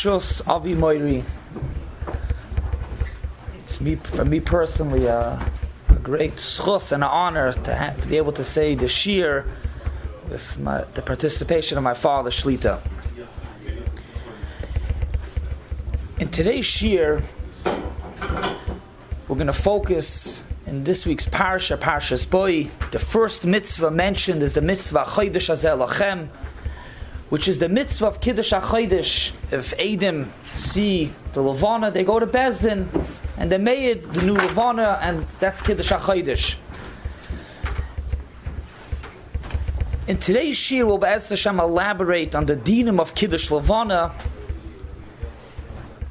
Rishus Avi Moiri. For me personally, a great schus and an honor to be able to say the shir with the participation of my father Shlita. In today's shir, we're going to focus in this week's parsha, Parshas Boi. The first mitzvah mentioned is the mitzvah Chodesh Hazeh Lachem, which is the mitzvah of Kiddush HaChodesh. If Eidim see the Levana, they go to Bezdin, and they made the new Levana, and that's Kiddush HaChodesh. In today's shir, we'll Be'ez Hashem elaborate on the dinim of Kiddush Levana,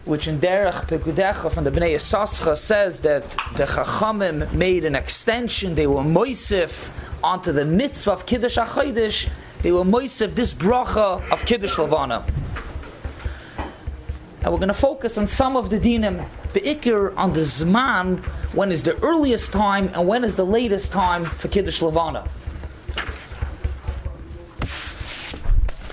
which in Derech Pekudecha from the Bnei Yissaschar says that the Chachamim made an extension. They were moisif onto the mitzvah of Kiddush HaChodesh. They were moisif this bracha of Kiddush Levana. And we're going to focus on some of the dinim, be'ikr on the zman, when is the earliest time and when is the latest time for Kiddush Levana.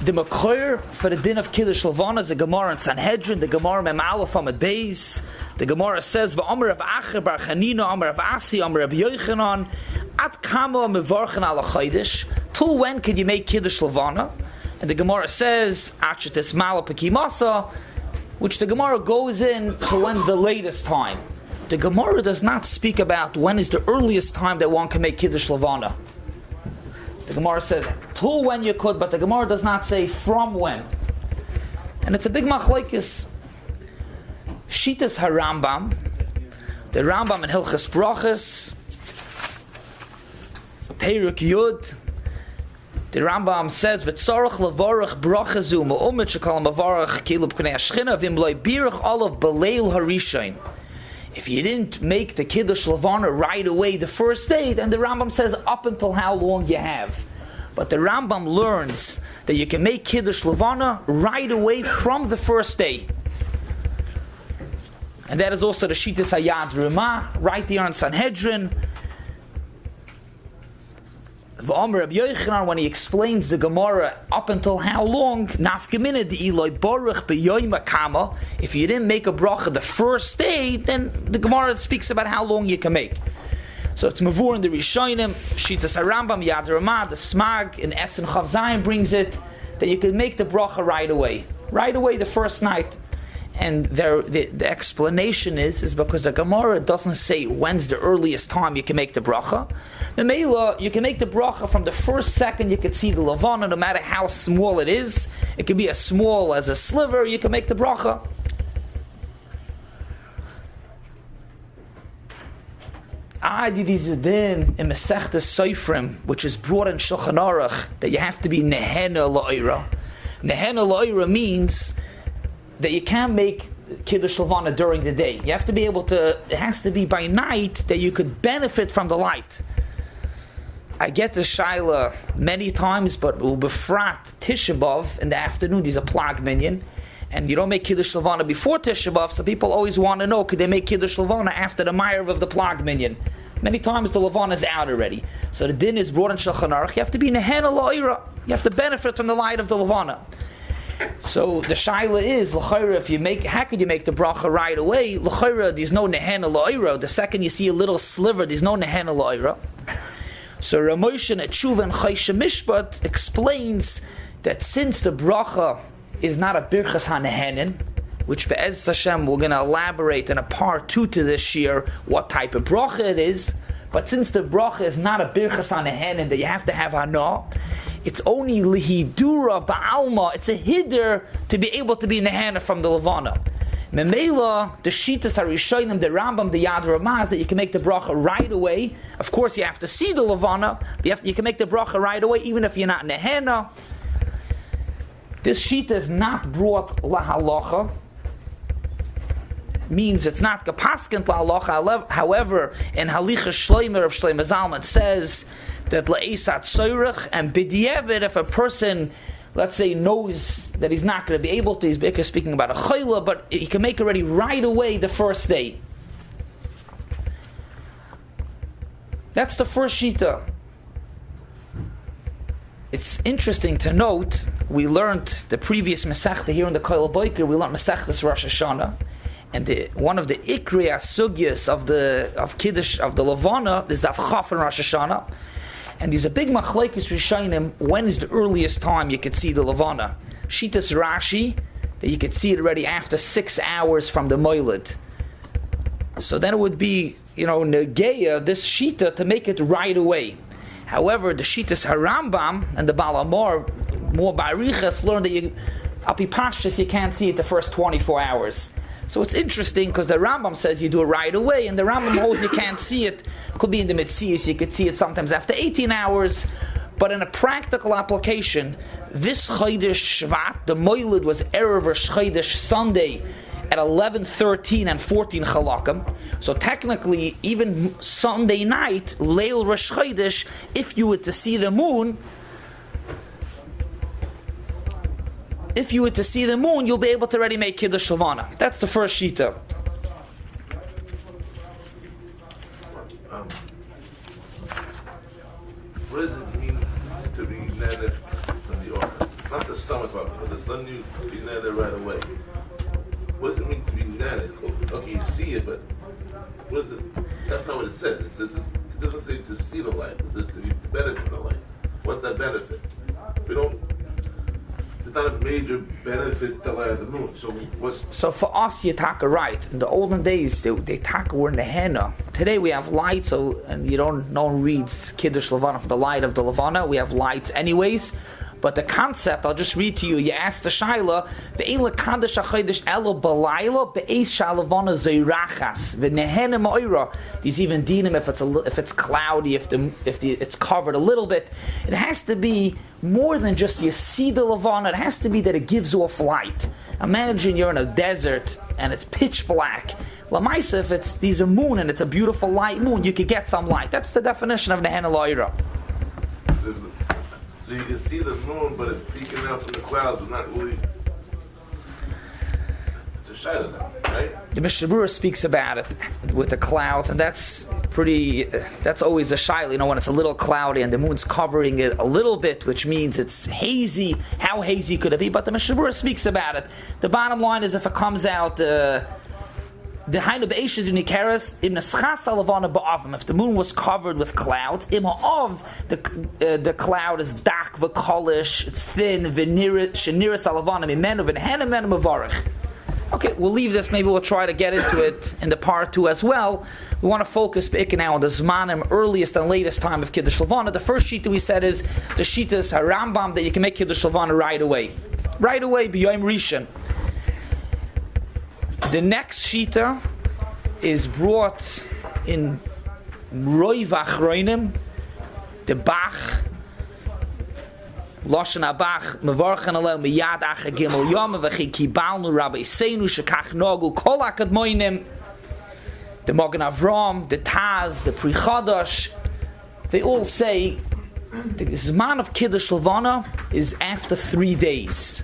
The Makor for the din of Kiddush Levana is the Gemara in Sanhedrin, the Gemara Mem Aleph Amud Beis. The Gemara says, "V'Omer Rav Acher bar Chanina, Omer Rav Asi, Omer Rav Yochanan, at kama mevarchen ala chodesh." Till when can you make Kiddush Levana? And the Gemara says, "Achetes mala pekimasa," which the Gemara goes in to when's the latest time. The Gemara does not speak about when is the earliest time that one can make Kiddush Levana. The Gemara says, till when you could, but the Gemara does not say from when. And it's a big machlokes. Shitas HaRambam, the Rambam in Hilchas Brachas, Perek Yud, the Rambam says, "V'tzorach levorach bracha zu me'umet shekol mevorach kilu b'knei hashchina v'im lo birach olav b'leil harishain." If you didn't make the Kiddush Levana right away the first day, then the Rambam says up until how long you have. But the Rambam learns that you can make Kiddush Levana right away from the first day. And that is also the Shitas Hayad Ramah, right there in Sanhedrin. V'Omer Rabbi Yochanan, when he explains the Gemara up until how long, nafkamina the Eloi Baruch b'yoyim kama. If you didn't make a bracha the first day, then the Gemara speaks about how long you can make. So it's Mavur in the Rishonim, Shitas HaRambam, Yad Ramah, the Smag in Esen Chav Zayin brings it that you can make the bracha right away the first night. And the explanation is because the Gemara doesn't say when's the earliest time you can make the bracha. The Meila, you can make the bracha from the first second you can see the Levana, no matter how small it is. It can be as small as a sliver, you can make the bracha. This is then in Masechtas Seifrim, which is brought in Shulchan Aruch, that you have to be Nehena La'ira. Nehena La'ira means that you can't make Kiddush Levana during the day. You have to be able to, it has to be by night that you could benefit from the light. I get the Shaila many times, but Ubefrat Tisha B'Av in the afternoon, there's a plag minyan, and you don't make Kiddush Levana before Tisha B'Av, so people always want to know, could they make Kiddush Levana after the Ma'ariv of the plag minyan? Many times the Levana is out already. So the din is brought in Shulchan Aruch, you have to be Nehena La'ira. You have to benefit from the light of the Levana. So the shaila is, l'chayra, if you make, how could you make the bracha right away? L'chayra, there's no nehena la'ira. The second you see a little sliver, there's no nehena la'ira. So Ramoshan at Tshuva and Chaysha Mishpat explains that since the bracha is not a birchas hanehenin, which be'ez Hashem we're going to elaborate in a part 2 to this year what type of bracha it is, but since the bracha is not a birchas hanehenin that you have to have hana, it's only lihidura ba'alma. It's a hiddur to be able to be nehana from the Levana. Memela, the Shitas HaRishonim, the Rambam, the Yad Ramah, that you can make the bracha right away. Of course, you have to see the Levana. But you can make the bracha right away, even if you're not nehana. This Shita is not brought lahalacha. Means it's not kapaskent lahalacha. However, in Halicha Shleimer of Shleimer Zalman says that le'esat soirach and b'diavad, if a person, let's say, knows that he's not going to be able to, he's speaking about a chayla, but he can make already right away the first day. That's the first shita. it's interesting to note, we learned the previous Masechta here in the Koil Boiker, we learned Masechtas Rosh Hashanah, and one of the Ikri Asugyas of Kiddush, of the Levana, is the Avchaf in Rosh Hashanah. And there's a big machlekes Rishonim, when is the earliest time you could see the Levana? Shitas Rashi, that you could see it already after 6 hours from the Moiled. So then it would be, Negeya, this Shita, to make it right away. However, the Shitas Harambam and the Baal Amor, more by Riches, learn that Api Pashtus, you can't see it the first 24 hours. So it's interesting because the Rambam says you do it right away, and the Rambam holds you can't see it. Could be in the Metzius, you could see it sometimes after 18 hours. But in a practical application, this Chodesh Shvat, the Moiled was Erev Rosh Chodesh Sunday at 11:13 and 14 Chalakim. So technically, even Sunday night, Leil Rosh Chodesh, if you were to see the moon, you'll be able to already make Kiddush Levana. That's the first Shita. What does it mean to be netted from the organ? Not the stomach part, but the sun you be netted right away. What does it mean to be netted? Okay, you see it, but what is it? That's not what it says. It says it doesn't say to see the light. It says to benefit from the light. What's that benefit? It's not a major benefit to light of the moon. So for us, you taka right. In the olden days, they taka were in the henna. Today we have lights, and no one reads Kiddush Levana for the light of the Levana. We have lights anyways. But the concept, I'll just read to you. You ask the Shaila, ve'ein lekadosh hachodesh elo balayla be'eis shalavana zeirachas ve'nehena ma'ira. There's even dinim if it's cloudy, if it's covered a little bit. It has to be more than just you see the Levana. It has to be that it gives off light. Imagine you're in a desert and it's pitch black. Lamaisa, if there's a moon and it's a beautiful light moon, you could get some light. That's the definition of nehena la'ira. So you can see the moon, but it's peeking out from the clouds. It's not really. It's a shadow now, right? The Mishnah Berurah speaks about it with the clouds, and that's always a shaila. When it's a little cloudy and the moon's covering it a little bit, which means it's hazy. How hazy could it be? But the Mishnah Berurah speaks about it. The bottom line is if it comes out. The Hainu Be'eshes in Nikeres, Im Neschas Levana Ba'avim. If the moon was covered with clouds, Im Ha'av, the cloud is dark, v'kolish, it's thin, v'niris Levana Mimenu, v'nehena Mimenu Mevarech. Okay, we'll leave this. Maybe we'll try to get into it in the part 2 as well. We want to focus now on the Zmanim, earliest and latest time of Kiddush Levana. The first Shita we said is the Shitas Harambam, that you can make Kiddush Levana right away. Right away, B'yom Rishon. The next Shita is brought in Roi Vachroinim, the Bach, Loshen HaBach, Mevorchen Alel, Miyad Acher Gimel Yom, V'chi Kibalnu, Rabbi Seinu, Shekach Nogu, Kol HaKadmoinim, the Mogen Avram, the Taz, the Pri Chodosh. They all say the Zman of Kiddush Levana is after 3 days.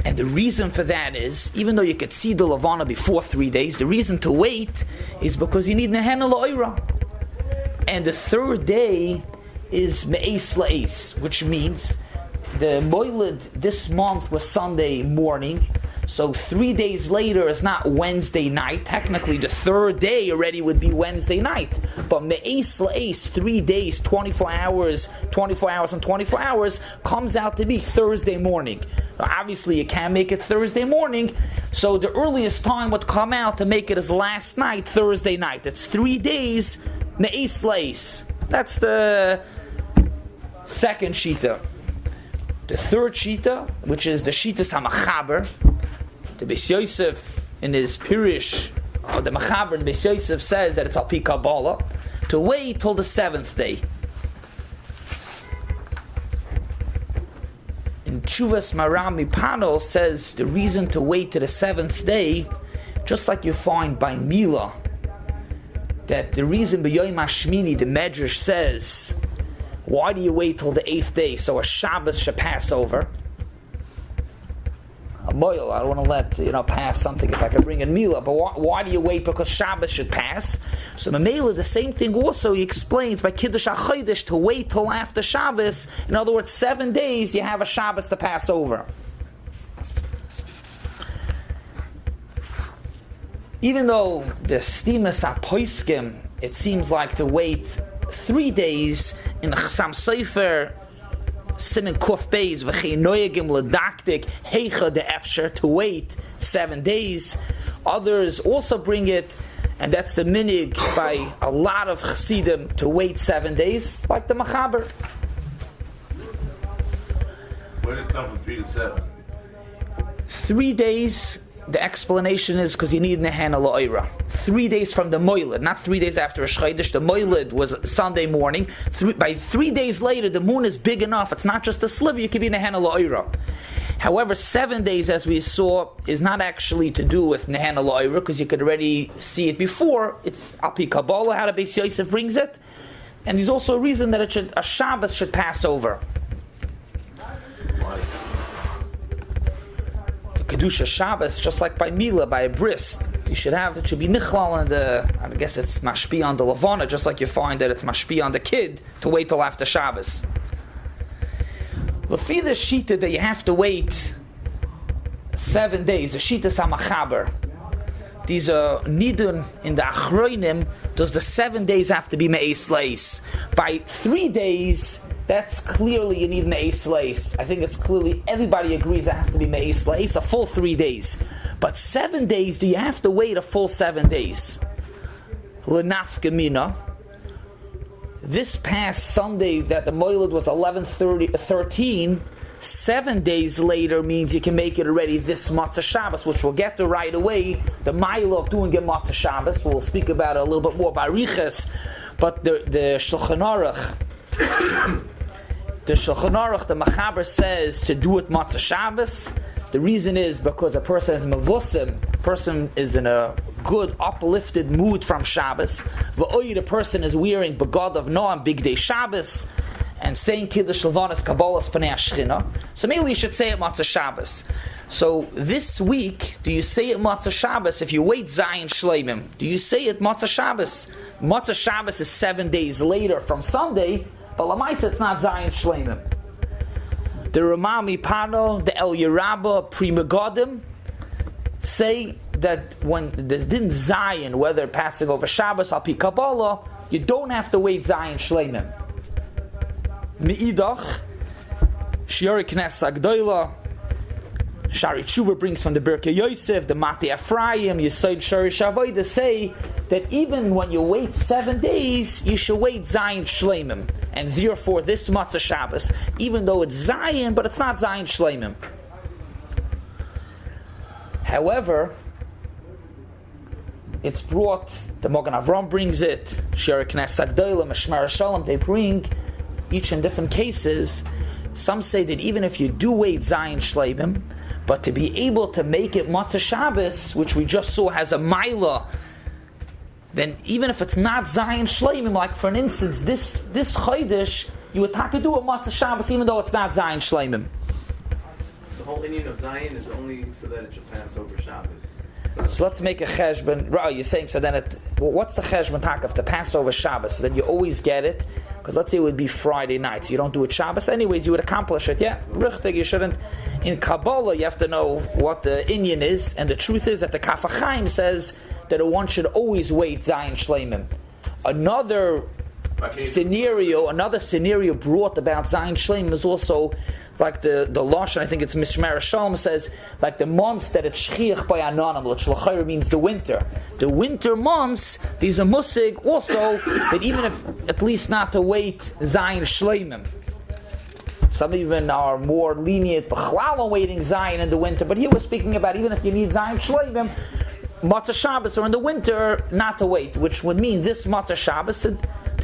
And the reason for that is, even though you could see the Levana before 3 days, the reason to wait is because you need Nehena La'ira. And the 3rd day is Me'es La'es, which means the Moiled this month was Sunday morning, so 3 days later is not Wednesday night. Technically, the 3rd day already would be Wednesday night. But Me'es La'es, 3 days, 24 hours and 24 hours, comes out to be Thursday morning. Now, obviously, you can't make it Thursday morning, so the earliest time would come out to make it as last night, Thursday night. It's 3 days, Me'es La'es. That's the second Shita. The third Shita, which is the Shitas HaMachaber, the Beis Yosef in his Pirish, the Machaber in Beis Yosef says that it's Al Pi Kabbalah, to wait till the 7th day. In Chuvas Marami Pano says the reason to wait to the 7th day, just like you find by Mila, that the reason B'Yom HaShmini, the Medrash says, why do you wait till the 8th day so a Shabbos should pass over? A moil. I don't want to let pass something if I can bring in Mila. But why do you wait? Because Shabbos should pass. So Mamela, the same thing also, he explains by Kiddush HaChodesh to wait till after Shabbos. In other words, 7 days you have a Shabbos to pass over. Even though the Stimas HaPoiskim, it seems like to wait 3 days in the Chassam Sofer, Simen Kuf Beis, V'chei Noyagim L'Daktik, Heicha de Efsher, to wait 7 days. Others also bring it, and that's the minig by a lot of Chassidim, to wait 7 days, like the Machaber. Where did it come from 3 to 7? 3 days. The explanation is because you need Nehana La'ira. 3 days from the Moiled, not 3 days after Rosh Chodesh. The Moiled was Sunday morning. By 3 days later, the moon is big enough. It's not just a sliver, you can be Nehana La'ira. However, 7 days, as we saw, is not actually to do with Nehana La'ira, because you could already see it before. It's Api Kabbalah, how the Beis Yosef brings it. And there's also a reason that a Shabbos should pass over. Kedusha Shabbos, just like by Mila, by a bris, it should be Nichlal and I guess it's Mashpi on the Levana, just like you find that it's Mashpi on the kid to wait till after Shabbos. Lefi the Shita that you have to wait 7 days, the Shita Samachaber. These are Nidun in the Achroinim, does the 7 days have to be Me'es Leis? By 3 days, that's clearly you need Me'es Leis. I think it's clearly, everybody agrees it has to be Me'es Leis, a full 3 days. But 7 days, do you have to wait a full 7 days? L'nafka mina. This past Sunday that the Moiled was 11:13, 7 days later means you can make it already this Matzah Shabbos, which we'll get to right away. The mile of doing it Matzah Shabbos, we'll speak about it a little bit more by Riches. But the Shulchan Aruch, the Machaber says to do it Matzah Shabbos. The reason is because a person is mevusim, a person is in a good uplifted mood from Shabbos. The person is wearing begad of Noam Big Day Shabbos and saying Kiddush Levana Kabbalas Panei Ashchina. So maybe you should say it Matzah Shabbos. So this week, do you say it Matzah Shabbos if you wait Zayin Shleimim? Do you say it Matzah Shabbos? Matzah Shabbos is 7 days later from Sunday, but Lamaisa it's not Zayin Shleimim. The Ramami Pano, the El Yerabba, Pri Megadim say that when the din Zayin, whether passing over Shabbos, Alpi Kabbalah, you don't have to wait Zayin Shleimim. Me'idach, Shiori Knesset Agdoila, Shari Tshuva brings from the Birkei Yosef, the Mati Ephraim, Yesod Shorish Avodah say that even when you wait 7 days, you should wait Zayin Shleimim. And therefore, this Matzah Shabbos, even though it's Zayin, but it's not Zayin Shleimim. However, it's brought, the Mogan Avram brings it, Shari Knesset Agdoila, Meshmer Shalom, they bring, each in different cases. Some say that even if you do wait Zayin Shleimim, but to be able to make it Matzah Shabbos, which we just saw has a Maila, then even if it's not Zayin Shleimim, like for an instance, this Chodesh, you would have to do a Matzah Shabbos even though it's not Zayin Shleimim. The whole Indian of Zion is only so that it should pass over Shabbos. So let's make a cheshbon. Right, you're saying so then what's the cheshbon takaf to pass over Shabbos? So then you always get it, because let's say it would be Friday night, so you don't do it Shabbos. Anyways, you would accomplish it. Yeah, richtig, you shouldn't. In Kabbalah, you have to know what the Inyan is, and the truth is that the Kaf HaChaim says that one should always wait Zayin Shleimim. Another scenario brought about Zayin Shleimim is also like the Lashon, I think it's Mishmer Shalom says, like the months that it's Shchiach by Anonim, which L'chayr means the winter. The winter months, these are musig also, that even if, at least not to wait Zayin Shleimim. Some even are more lenient, b'chlal on waiting Zayin in the winter, but here we're speaking about even if you need Zayin Shleimim, Matzah Shabbos or in the winter, not to wait, which would mean this Matzah Shabbos to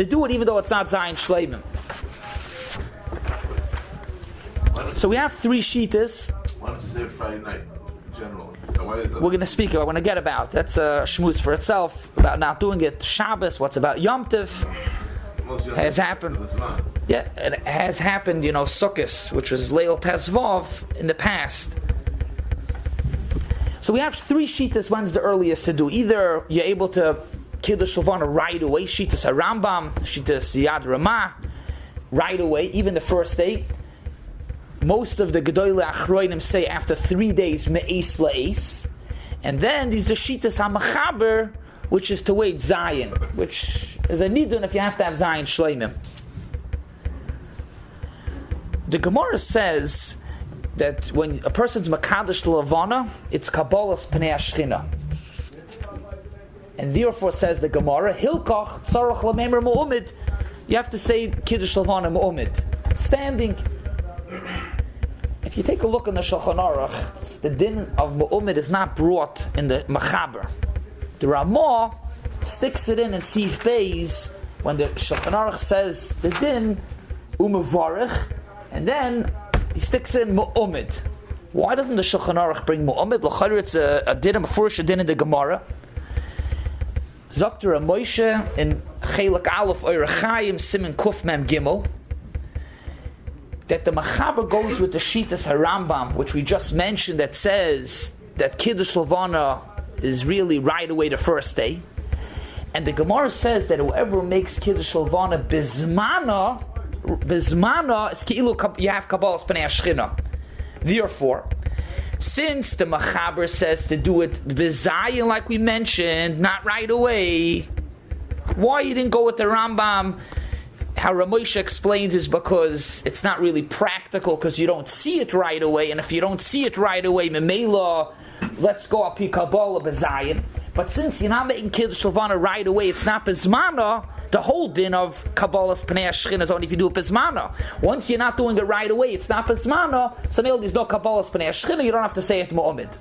do it even though it's not Zayin Shleimim. So we have 3 shitas. Why don't you say Friday night, generally? Why is that? We're going to speak about, we're going to get about. That's a shmooze for itself, about not doing it. Shabbos, what's about Yom Tov, has happened. Yeah, it has happened, Sukkos, which was Leil Tezvav in the past. So we have three shitas. When's the earliest to do? Either you're able to Kiddush Levana right away, shitas HaRambam, shitas Yad Ramah, right away, even the first day. Most of the Gedolei Achroinim say after 3 days, Me'es La'es. And then there's the shitas HaMachaber, which is to wait Zion, which is a nidun if you have to have Zion Shleimim. The Gemara says that when a person's Makadosh Levana, it's Kabbalah's Pnei Ashchina. And therefore, says the Gemara, Hilkach Tzarach Lamemer Mu'umid. You have to say Kiddush Levana Mu'umid, standing. If you take a look in the Shulchan Aruch, the din of Mu'umid is not brought in the Machaber. The Ramah sticks it in Sif Beis when the Shulchan Aruch says the din Umevarich, and then he sticks in Mu'umid. Why doesn't the Shulchan Aruch bring Mu'umid? L'chayr it's a din, a Mefurish din in the Gemara. Zokter Moshe in Chelak Aleph Oirachayim Simen Kuf Mem Gimel, that the Machaber goes with the Shitas HaRambam, which we just mentioned, that says that Kiddush Levana is really right away the first day. And the Gemara says that whoever makes Kiddush Levana Bizmana is Ki'ilu you have Kabbalah's Pnei Ashchina. Therefore, since the Machaber says to do it B'Zayin, like we mentioned, not right away, why you didn't go with the Rambam? How Ramosha explains is because it's not really practical, because you don't see it right away, and if you don't see it right away, Memela, let's go up Kabbalah B'Zayin. But since you're not making Kiddush Levana right away, it's not B'Zmana. The whole din of Kabbalah's Pnei Ashchina is only if you do it B'Zmana. Once you're not doing it right away, it's not B'Zmana. So there's no Kabbalah's Pnei Ashchina, you don't have to say it Mu'umid.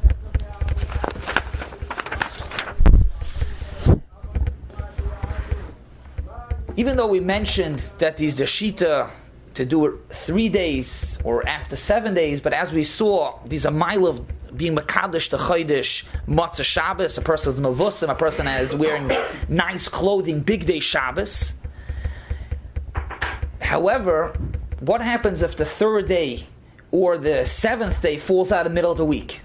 Even though we mentioned that these the Shita to do it 3 days or after 7 days, but as we saw, these are mile of being Makadosh the Chodesh Matzah Shabbos, a person's Mavusim, a person is wearing nice clothing, big day Shabbos. However, what happens if the 3rd day or the 7th day falls out of the middle of the week?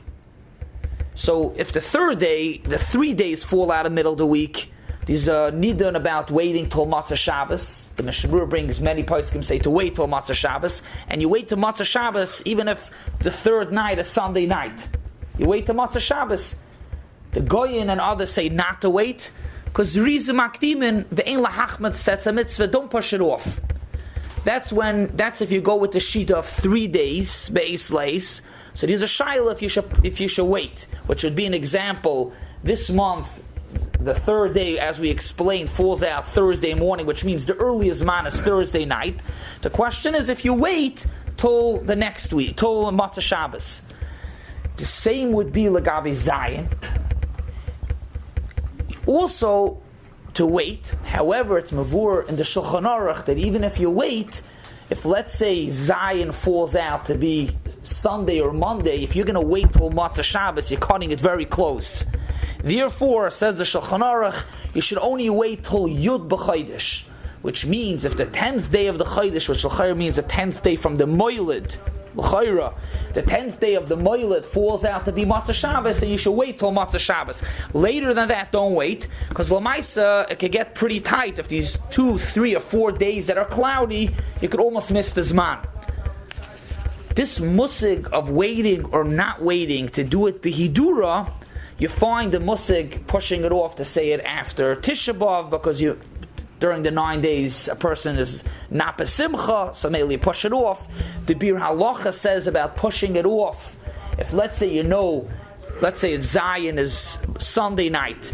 So if the 3rd day, the 3 days fall out of the middle of the week, there's a nidun about waiting till Matzah Shabbos. The Mishnah brings many poskim say to wait till Matzah Shabbos, and you wait till Matzah Shabbos even if the 3rd night is Sunday night. You wait till Matzah Shabbos. The Goyin and others say not to wait, because Rizim Akdimin, the Ein Lahachmat sets a mitzvah, don't push it off. That's if you go with the sheet of 3 days, Be'ez Leis. So there's a shaila if you should wait, which would be an example. This month, the 3rd day, as we explained, falls out Thursday morning, which means the earliest man is Thursday night. The question is if you wait till the next week, till Matzah Shabbos. The same would be Lagabi Zion. Also, to wait. However, it's Mavur in the Shulchan Aruch that even if you wait, if let's say Zion falls out to be Sunday or Monday, if you're going to wait till Matzah Shabbos, you're cutting it very close. Therefore, says the Shulchan Aruch, you should only wait till Yud B'Chodesh, which means if the 10th day of the Chodesh, which l'chayra means the 10th day from the Moiled, l'chayra, the 10th day of the Moiled falls out to be Matzah Shabbos, then you should wait till Matzah Shabbos. Later than that, don't wait, because l'maisa, it could get pretty tight. If these 2, 3, or 4 days that are cloudy, you could almost miss the Zman. This musig of waiting or not waiting to do it b'hidura, you find the musig pushing it off to say it after Tisha B'Av, because during the 9 days a person is not besimcha, so maybe you push it off. The Bir Halacha says about pushing it off. If let's say it's Zion is Sunday night,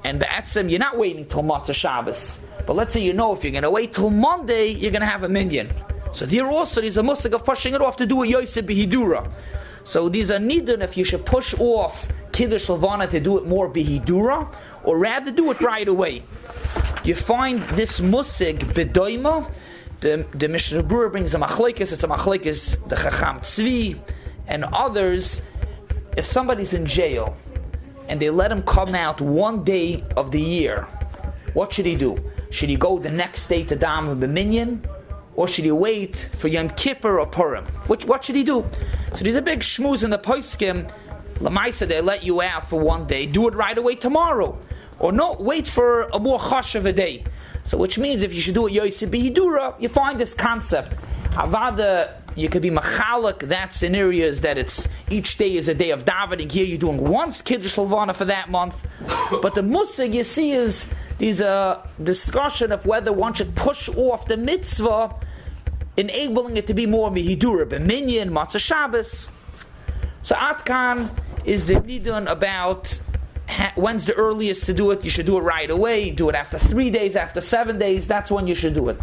and the Etzem, you're not waiting till Matzah Shabbos, but let's say if you're going to wait till Monday, you're going to have a minyan. So there's a musig of pushing it off to do a Yosef B'Hidura. So these are nidun if you should push off Kiddush Levana to do it more B'Hidura, or rather do it right away. You find this musig B'Doima, the Mishnah Berurah brings a machlekes, it's a machlekes, the Chacham Tzvi, and others. If somebody's in jail, and they let him come out 1 day of the year, what should he do? Should he go the next day to Dam B'Minyan? Or should he wait for Yom Kippur or Purim? What should he do? So there's a big shmuz in the poskim. Lamaisa, they let you out for one day, do it right away tomorrow. Or no, wait for a more chash of a day. So which means if you should do it Yosef B'Hidura, you find this concept. Avada, you could be machalak, that's in areas that it's each day is a day of davening. Here you're doing once Kiddush Levana for that month. But the musig you see is there's a discussion of whether one should push off the mitzvah, enabling it to be more B'Hidura, B'Minyan, Matzah Shabbos. So Atkan is the nidun about when's the earliest to do it. You should do it right away. Do it after 3 days, after 7 days. That's when you should do it.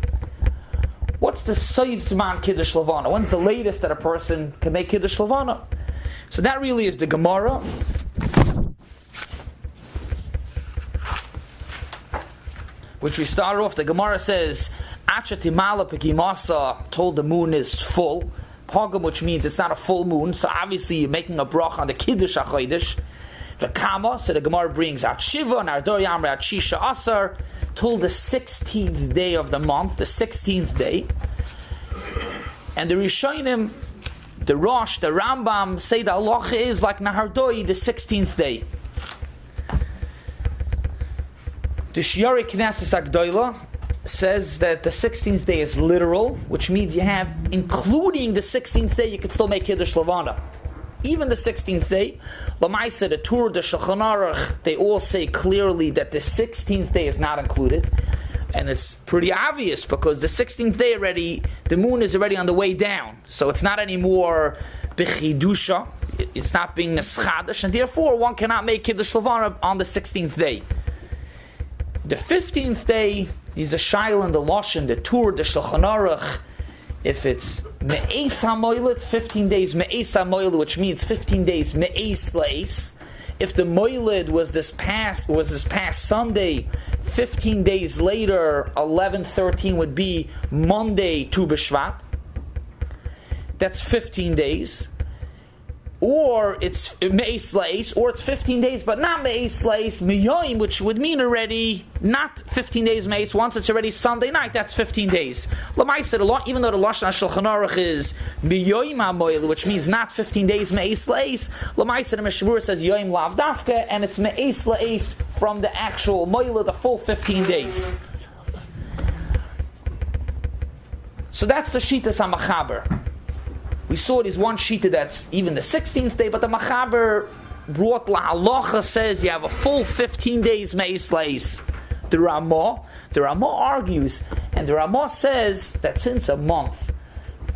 What's the Soif Zman Kiddush Levana? When's the latest that a person can make Kiddush Levana? So that really is the Gemara. Which we start off. The Gemara says, Acha Timala Pekimasa, told the moon is full. Pogam, which means it's not a full moon. So obviously you're making a brach on the Kiddush HaChodesh. The Kama, so the Gemara brings out Shiva, and Ardor Yamre at Shisha Asar, till the 16th day of the month, the 16th day. And the Rishonim, the Rosh, the Rambam, say the halacha is like Nahardoi, the 16th day. The Shiari Knesset Agdoila says that the 16th day is literal, which means you have, including the 16th day, you can still make Kiddush Levana. Even the 16th day, Lamaisa, the Tur, the Shulchan Aruch, they all say clearly that the 16th day is not included. And it's pretty obvious because the 16th day already, the moon is already on the way down. So it's not anymore B'chidusha, it's not being Neschadash, and therefore one cannot make Kiddush Levana on the 16th day. The 15th day, is a Shail and the Loshen, the Tur, the Shulchan Aruch. If it's Me'es HaMoiled, 15 days Me'es HaMoiled, which means 15 days Me'es La'es. If the Moiled was this past Sunday, 15 days later, 11-13 would be Monday Tu B'Shvat. That's 15 days. Or it's Me'es La'es, or it's 15 days, but not Me'es La'es, Miyoim, which would mean already not 15 days Me'es. Once it's already Sunday night, that's 15 days. L'maisa, even though the Lashon HaShulchan Aruch is Miyoim HaMoil, which means not 15 days Me'es La'es, L'maisa, the Mishavur says Yoim Lav Dafka, and it's Me'es La'es from the actual Moil, the full 15 days. So that's the Shitas HaMachaber. We saw there's one shita that's even the 16th day, but the Machaber brought La'alocha says you have a full 15 days Me'es La'es. The Ramah argues, and the Ramah says that since a month,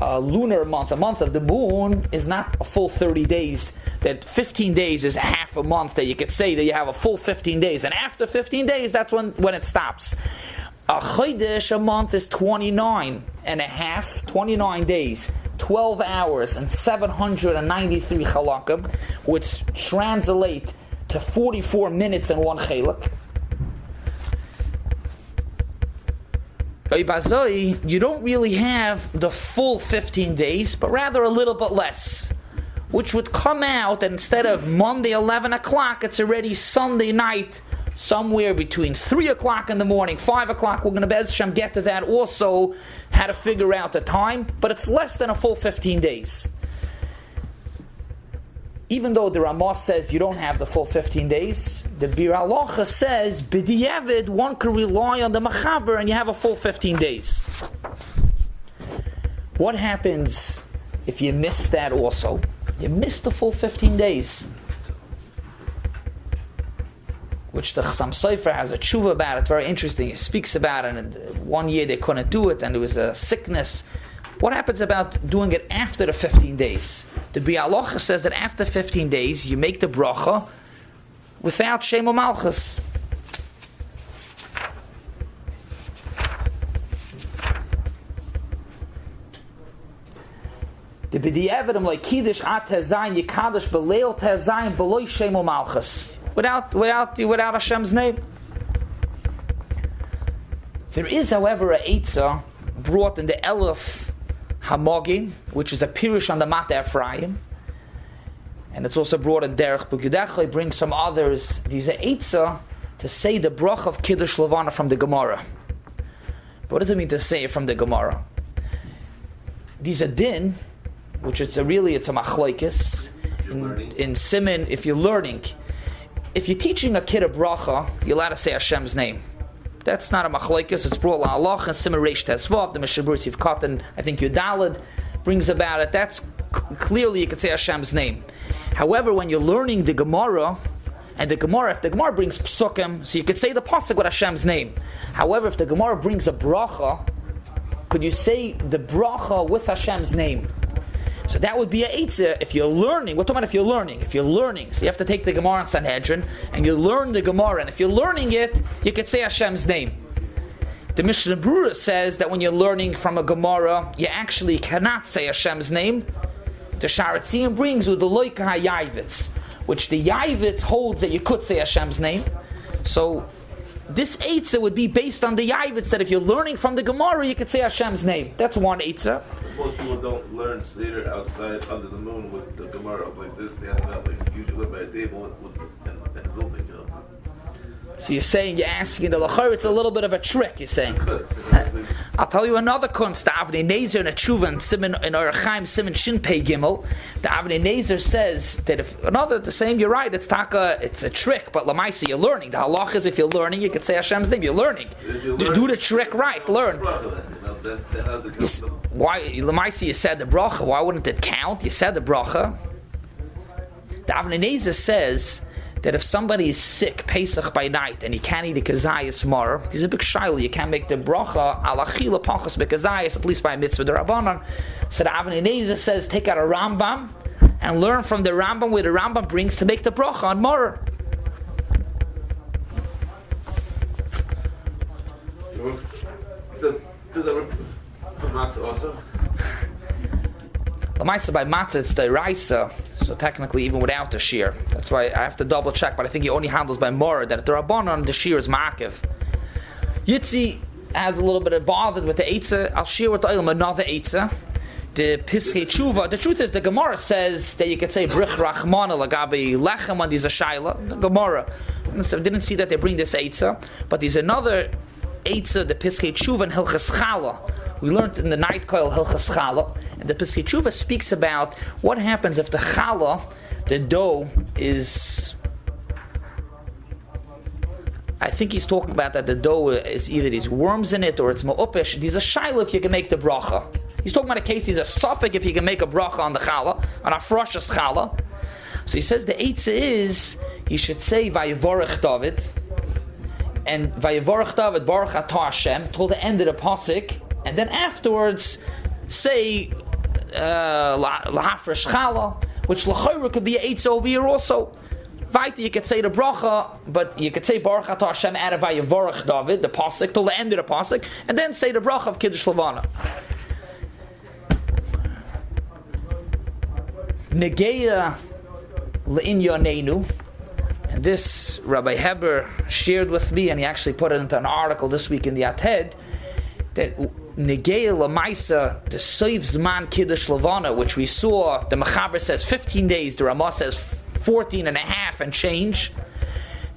a lunar month, a month of the moon, is not a full 30 days, that 15 days is half a month, that you could say that you have a full 15 days, and after 15 days, that's when it stops. A Chodesh, a month, is 29 and a half, 29 days. 12 hours and 793 halakim, which translate to 44 minutes and one chelak. You don't really have the full 15 days, but rather a little bit less, which would come out, and instead of Monday 11 o'clock, it's already Sunday night, somewhere between 3 o'clock in the morning, 5 o'clock. We're going to Be'ez Hashem get to that also, how to figure out the time, but it's less than a full 15 days. Even though the Ramah says you don't have the full 15 days, the Bir Halacha says, B'di'evid, one can rely on the Machaber and you have a full 15 days. What happens if you miss that also? You miss the full 15 days. Which the Chassam Sofer has a tshuva about it, very interesting. He speaks about it, and 1 year they couldn't do it, and there was a sickness. What happens about doing it after the 15 days? The Bialocha says that after 15 days, you make the bracha without Shem Malchus. The B'di'evidim like Kiddush at Tezayin, Yikadosh B'leil Tezayin, B'loi Shem Malchus. Without Hashem's name. There is, however, a Eitzah brought in the Elef Hamogin, which is a Pirush on the Mata Ephraim, and it's also brought in Derech B'Gedecha. He brings some others. There's a Eitzah to say the brach of Kiddush Levana from the Gemara. But what does it mean to say it from the Gemara? There's a din, which it's a machlokes. in Siman, if you're learning, if you're teaching a kid a bracha, you're allowed to say Hashem's name. That's not a machlokes. It's brought la'alach and Siman Reish Tesvav. The Mishabur Siv Katan, I think Yudalad brings about it. That's clearly you could say Hashem's name. However, when you're learning the Gemara, and if the Gemara brings psukim, so you could say the pasuk with Hashem's name. However, if the Gemara brings a bracha, could you say the bracha with Hashem's name? So that would be a eitzah if you're learning. We're talking about if you're learning. If you're learning, so you have to take the Gemara in Sanhedrin, and you learn the Gemara, and if you're learning it, you could say Hashem's name. The Mishnah Berurah says that when you're learning from a Gemara, you actually cannot say Hashem's name. The Sharatziim brings with the Loika HaYayvitz, which the Yayvitz holds that you could say Hashem's name. So this eitzah would be based on the Yayvitz, that if you're learning from the Gemara, you could say Hashem's name. That's one eitzah. Most people don't learn Seder outside under the moon with the Gemara up like this, standing up. Like usually live by a table and a building, you know. So you're saying, you're asking the Lachar, it's a little bit of a trick, you're saying. I'll tell you another kunst. The Avnei Nezer in a Tshuva in Orachaim Siman Shin Pei Gimel, the Avnei Nezer says that if another the same, you're right, it's a trick, but Lamaisa you're learning. The halach is if you're learning, you could say Hashem's name. You're learning. You do the trick right. Learn. Why Lamaisa you said the bracha? Why wouldn't it count? You said the bracha. The Avnei Nezer says that if somebody is sick, Pesach by night, and he can't eat a kazayas mar, there's a big shaila, you can't make the bracha ala chila pachas bekazayas, at least by a mitzvah d'Rabbanan. So the Avnei Nezer says, take out a Rambam, and learn from the Rambam where the Rambam brings to make the bracha on mar. Does that for matzah also? L'maisa by matzah it's the raisa, so technically even without the shear. That's why I have to double check, but I think he only handles by mora, that at the Rabbanon the shear is ma'akiv. Yitzi has a little bit of bothered with the eitzah. I'll share with the Olam another eitzah. The Piskei Tshuva. The truth is the Gemara says that you could say Brich Rachmana Lagabi Lechem when there's a Shaila. The Gemara. I didn't see that they bring this eitzah, but there's another eitzah, the Piskei Tshuva and Hilchas Chala. We learned in the night coil Hilchas Chala, and the Piskei Tshuva speaks about what happens if the challah, the dough, is. I think he's talking about that the dough is either these worms in it or it's ma'upish. There's a shaila if you can make the bracha. He's talking about a case. There's a suffix if you can make a bracha on the challah, on a froshes challah. So he says the eitzah is you should say Vayivorech David and Vayivorech David Baruch Atah Hashem till the end of the pasuk. And then afterwards, say lahafresh challah, which l'chayra could be an eitzah over here also. Vaita, you could say the bracha, but you could say Baruch Atah Hashem out of Vayivorech David, the pasuk, till the end of the pasuk, and then say the bracha of Kiddush Levana. Negeya le'inyanenu, and this Rabbi Heber shared with me, and he actually put it into an article this week in the Ated, that Negeya Lamaisa, the Soif Zman Kiddush Levana, which we saw, the Mechaber says 15 days, the Ramah says 14 and a half and change.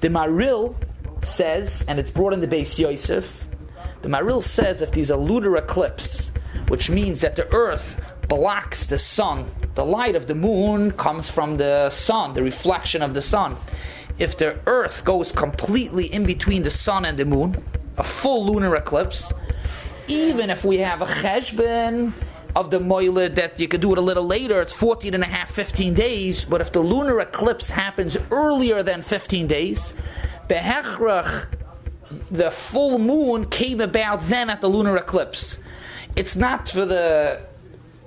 The Maril says, and it's brought in the Beis Yosef, the Maril says if there's a lunar eclipse, which means that the earth blocks the sun, the light of the moon comes from the sun, the reflection of the sun. If the earth goes completely in between the sun and the moon, a full lunar eclipse, even if we have a cheshbon of the moiled that you could do it a little later, it's 14 and a half, 15 days, but if the lunar eclipse happens earlier than 15 days, behechrach, the full moon came about then at the lunar eclipse. It's not for the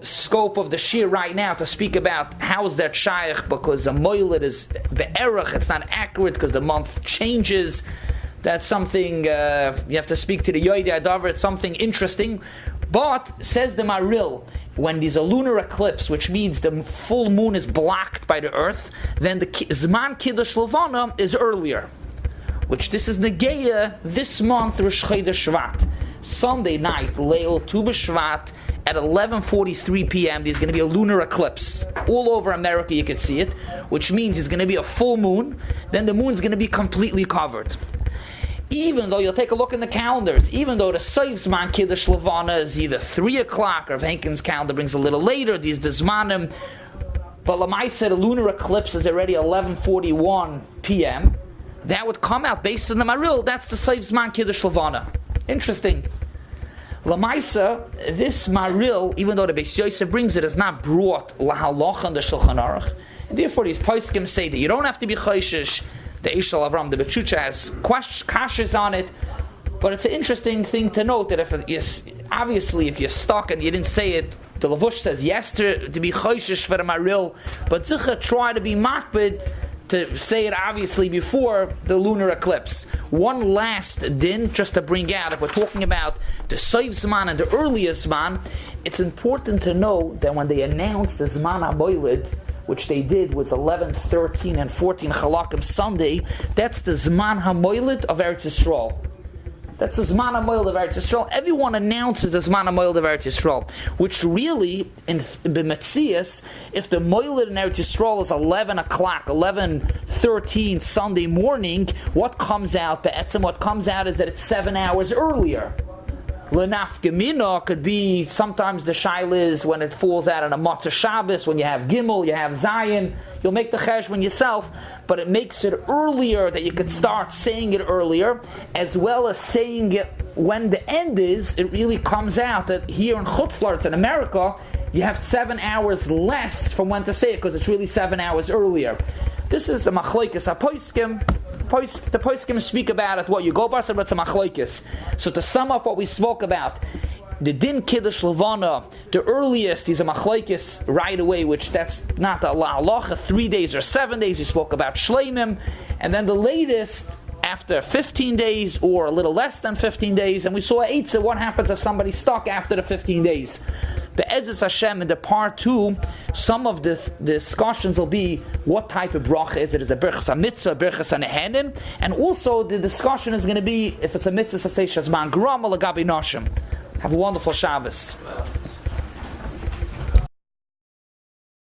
scope of the shir right now to speak about how is that shaykh, because the moiled is be'erach, it's not accurate because the month changes. That's something, you have to speak to the Yoidei Adavar, it's something interesting. But, says the Maril, when there's a lunar eclipse, which means the full moon is blocked by the earth, then the Zman Kiddush Levana is earlier. Which this is Negeya, this month, Rosh Chodesh Shvat. Sunday night, Leil Tu B'Shvat, at 11:43 p.m., there's going to be a lunar eclipse. All over America you can see it, which means there's going to be a full moon, then the moon's going to be completely covered. Even though you'll take a look in the calendars, even though the Soif Zman Kiddush Levana is either 3 o'clock, or Henkin's calendar brings a little later, these Zmanim, but Lamaisa, the lunar eclipse is already 11:41 p.m. That would come out based on the Maril. That's the Seif Zman Kiddush Levana. Interesting. Lamaisa, this Maril, even though the Beis Yosef brings it, is not brought lahaloch on the Shulchan Aruch. And therefore, these poskim say that you don't have to be choishish. The Eshel Avram, the Bechucha has kashas on it. But it's an interesting thing to note that obviously if you're stuck and you didn't say it, the Levush says yes to be choishish for the Maril, but Zicha try to be makbid to say it obviously before the lunar eclipse. One last din, just to bring out, if we're talking about the Seif Zman and the earliest Zman, it's important to know that when they announced the Zman HaMoiled, which they did with 11, 13, and 14 Chalakim Sunday, that's the Zman HaMoiled of Eretz Yisrael. That's the Zman HaMoiled of Eretz Yisrael. Everyone announces the Zman HaMoiled of Eretz Yisrael, which really, in B'Metzias, if the Moiled in Eretz Yisrael is 11 o'clock, 11:13 Sunday morning, what comes out is that it's 7 hours earlier. L'naf Gemina could be, sometimes the shaila is when it falls out on a Matzah Shabbos, when you have Gimel, you have Zion, you'll make the cheshbon yourself, but it makes it earlier that you could start saying it earlier, as well as saying it when the end is. It really comes out that here in Chutz La'aretz, in America, you have 7 hours less from when to say it, because it's really 7 hours earlier. This is a machlokes haposkim. The poskim speak about it. What you go by, but it's a machlokes. So to sum up what we spoke about, the din Kiddush Levana, the earliest is a machlokes right away, which that's not the halacha. 3 days or 7 days. We spoke about shleimim, and then the latest after 15 days or a little less than 15 days. And we saw eitzah. What happens if somebody's stuck after the 15 days? The Ezes Hashem in the part 2, some of the discussions will be what type of bracha is it? Is it berachas mitzvah, berachas nehenin? And also the discussion is going to be if it's a mitzvah, say shazman grama lagabi nashim. Have a wonderful Shabbos.